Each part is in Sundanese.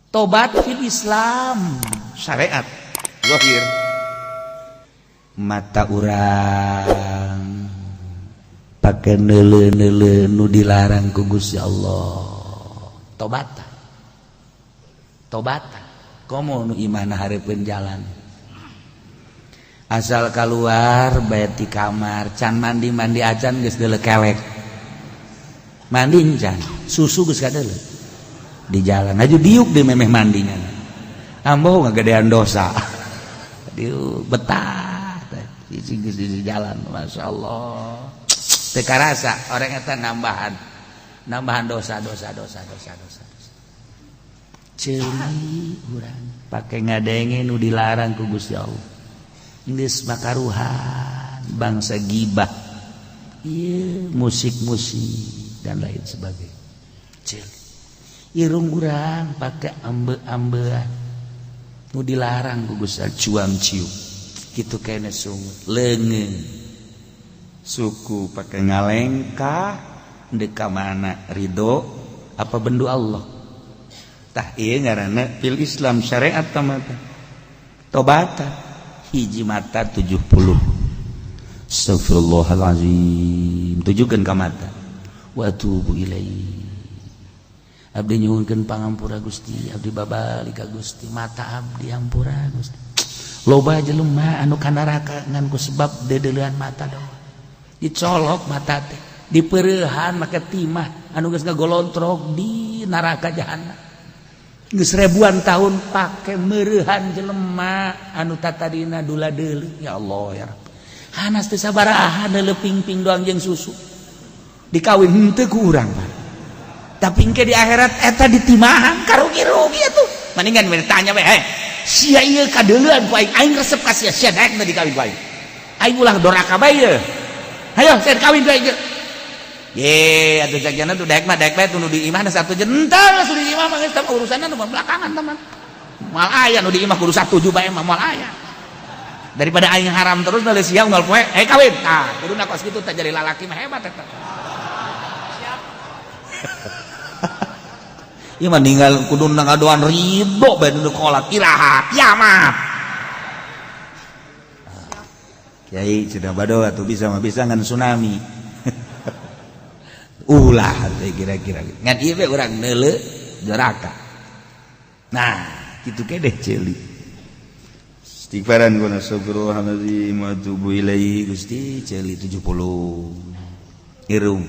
tobat fil Islam syariat zahir mata urang pakai neule-neule nu dilarang ku Gusti Allah tobatan komo nu imana hareupeun jalan asal keluar bayat di kamar can mandi ajan geus deuleu kelek mandi can susu geus kadeuleu di jalan aju diuk di memeh mandinya ambo ngagedean dosa diuk betah di jalan Masya Allah teu karasa orang eta nambahan dosa ceuli urang pake ngadenge nu dilarang ku Gusti Allah geus makaruhan bangsa gibah ieu musik dan lain sebagainya ceuli irung urang pake ambe-ambean nu dilarang ku Gusti Allah cuam cium kitu kene sungut leungeun suku pakai ngalengkah deuk ka mana ridho apa bendu Allah tah ieu ngaranna fil Islam syariat tamata tobatan hiji mata 70 astagfirullahalazim tujukeun ka mata wa atubu ilaihi abdi nyuhunkeun pangampura Gusti abdi babalik ka Gusti mata abdi ampura Gusti loba jelema anu ka neraka ngan ku sebab dedeleuan mata doang dicolok mata teh dipeurehan make timah anu geus ngagolontrog di neraka jahanam geus ribuan tahun pake meurehan jelema anu tatadina dula deuleu ya Allah ya Rabb hanas teu sabaraha deuleu ping-ping doang jeung susu dikawin henteu ku urang Pak tapi engke di akhirat eta ditimahan karugi-rugi atuh mendingan tanya we sia ieu kadeuleuan ku aing resep ka sia daekna dikawin ku aing ulah doraka bae ye hayo sen kawin ku aing ye atuh cagiana tuh daek mah daek bae tuh nu di imah satu jental nu di imah mah geus urusanna nu belakangan teman moal aya nu di imah kudu 1 bae mah moal aya daripada aing haram terus naleu sia unggal poe kawin nah kuduna kos kitu teh jadi lalaki mah hebat eta ieu mah ninggal kuduna ngadoan ridho bae nu kolak iraha kiamat Kiai cenah bado atuh bisa mah bisa ngan tsunami ulah kira-kira ngan ieu we urang neuleu neraka nah kitu ke deh ceuli istighfaran guna astagfirullahalazim wa atubu ilaihi Gusti ceuli 70 irung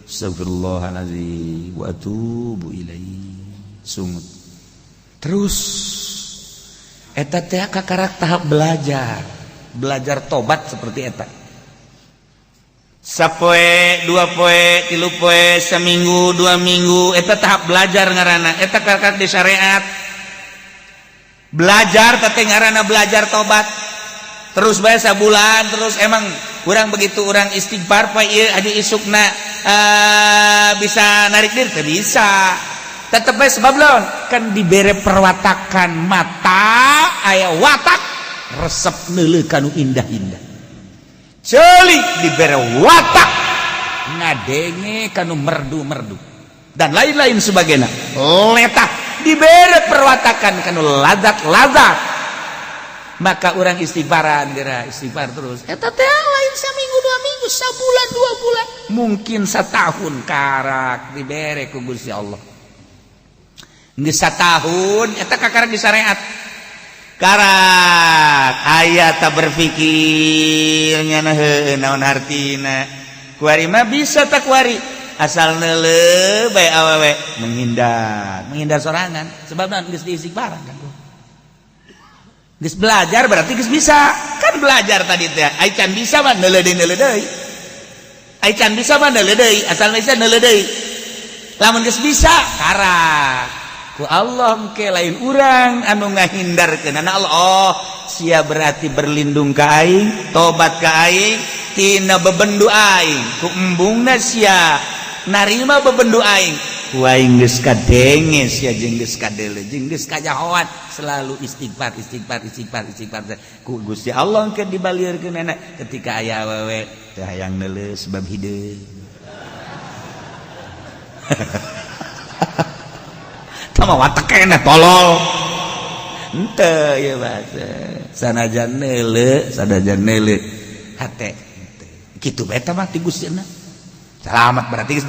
astagfirullahalazim wa atubu ilaihi sungut terus eta teh kakarak tahap belajar tobat seperti eta sapoe 2 poe 3 poe seminggu 2 minggu eta tahap belajar ngaranna eta kakarak di syariat belajar teh ngaranna belajar tobat terus bae sabulan terus emang urang begitu urang istighfar poe ieu aju isukna bisa narik diri teh bisa tetep bae sebab lawan kan dibere perwatakan mata aya watak resep neuleuh kanu indah-indah ceuli dibere watak ngadenge kanu merdu-merdu dan lain-lain sebagainya letah dibere perwatakan kanu lazat-lazat maka urang istighfaran geura istighfar terus eta teh lain saminggu 2 minggu sabulan 2 bulan mungkin satahun karak dibere ku Gusti Allah geus satahun eta kakarak di syariat karak aya ta berpikir nyana heuh naon artina kuari mah bisa tak kuari asal neuleuh bae awewe menghindar sorangan sebab naon geus diistighfaran kan geus belajar berarti geus bisa kan belajar tadi teh ai can bisa mah neuleuh deui ai can bisa mah neuleuh deui asal bisa neuleuh deui lamun geus bisa karak ku Allah engke lain urang anu ngahindarkeun ana Allah oh sia berarti berlindung ka aing tobat ka aing tina bebendu aing ku embungna sia narima bebendu aing ku aing geus kadenge sia jeung geus kadeuleu jeung geus kajahoan selalu istighfar ku Gusti Allah engke dibalieurkeun ketika aya awewe teu hayang neuleuh sebab hideung sama watak kena tolol ente ya bahasa sanajan neule hate gitu beta mah ti Gustina selamat berarti geus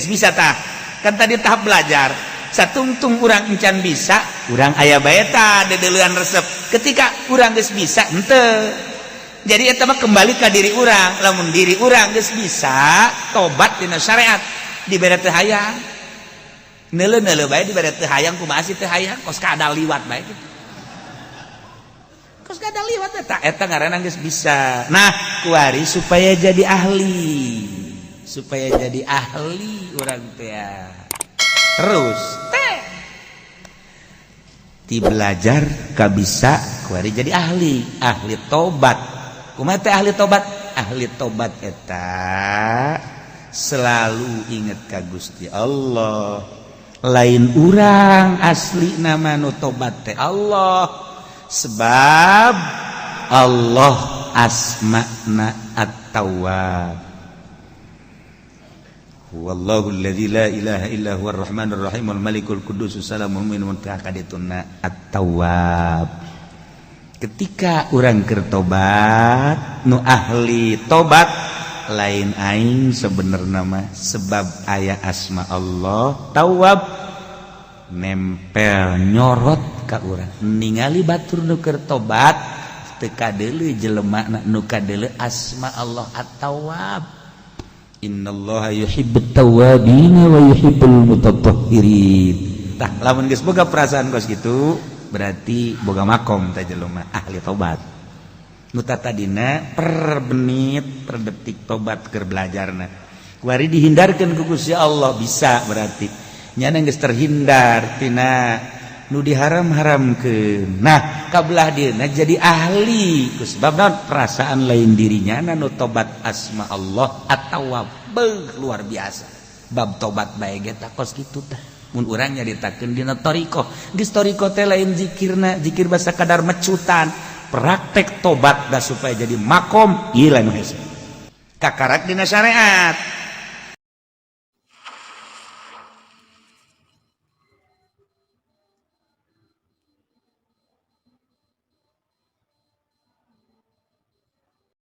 bisa tah kan tadi tahap belajar satungtung urang encan bisa urang aya bae tah dedeleuan resep ketika urang geus bisa henteu jadi eta mah kembali ka diri urang lamun diri urang geus bisa tobat dina syariat dibere teu hayang neuleuh bae dibere teu hayang kumaha sih teu hayang kos kada liwat bae gitu kos kada liwat eta ngaranna geus bisa nah kuari supaya jadi ahli urang teh ya terus ti belajar ka bisa kuari jadi ahli tobat kumaha teh ahli tobat eta selalu inget ka Gusti Allah lain urang asli nama nu tobat teh Allah sebab Allah asma'na at-tawwab wallahu alladzi la ilaha illa huwar rahmanur rahim wal malikul quddus salamul mu'minun kadituna at-tawwab ketika urang keur tobat nu ahli tobat lain aing sebenarnya mah sebab aya asma Allah tawwab nempel nyorot ka urang ningali batur nu keur tobat teu kadeuleu jelema nu kadeuleu asma Allah at-tawwab innallaha yuhibbut tawwabin wa yuhibbul mutatahhirin tah lamun geus boga perasaan kos kitu berarti boga makom teh jelema ahli tobat nu tadina per menit per detik tobat keur belajarna kuari dihindarkeun ku Gusti Allah bisa berarti nyana geus terhindar tina nu diharam-haramkeun nah kabelah dieuna jadi ahli ku sebab naon perasaan lain dirinya nu tobat asma Allah at-tawwab luar biasa bab tobat bae ge tah kos kitu tah mun urang nyaritakeun dina thariqah geus thariqah teh lain zikirna zikir basa kadar mecutan praktek tobat da supaya jadi makom ieu lain hese kakarak dina syariat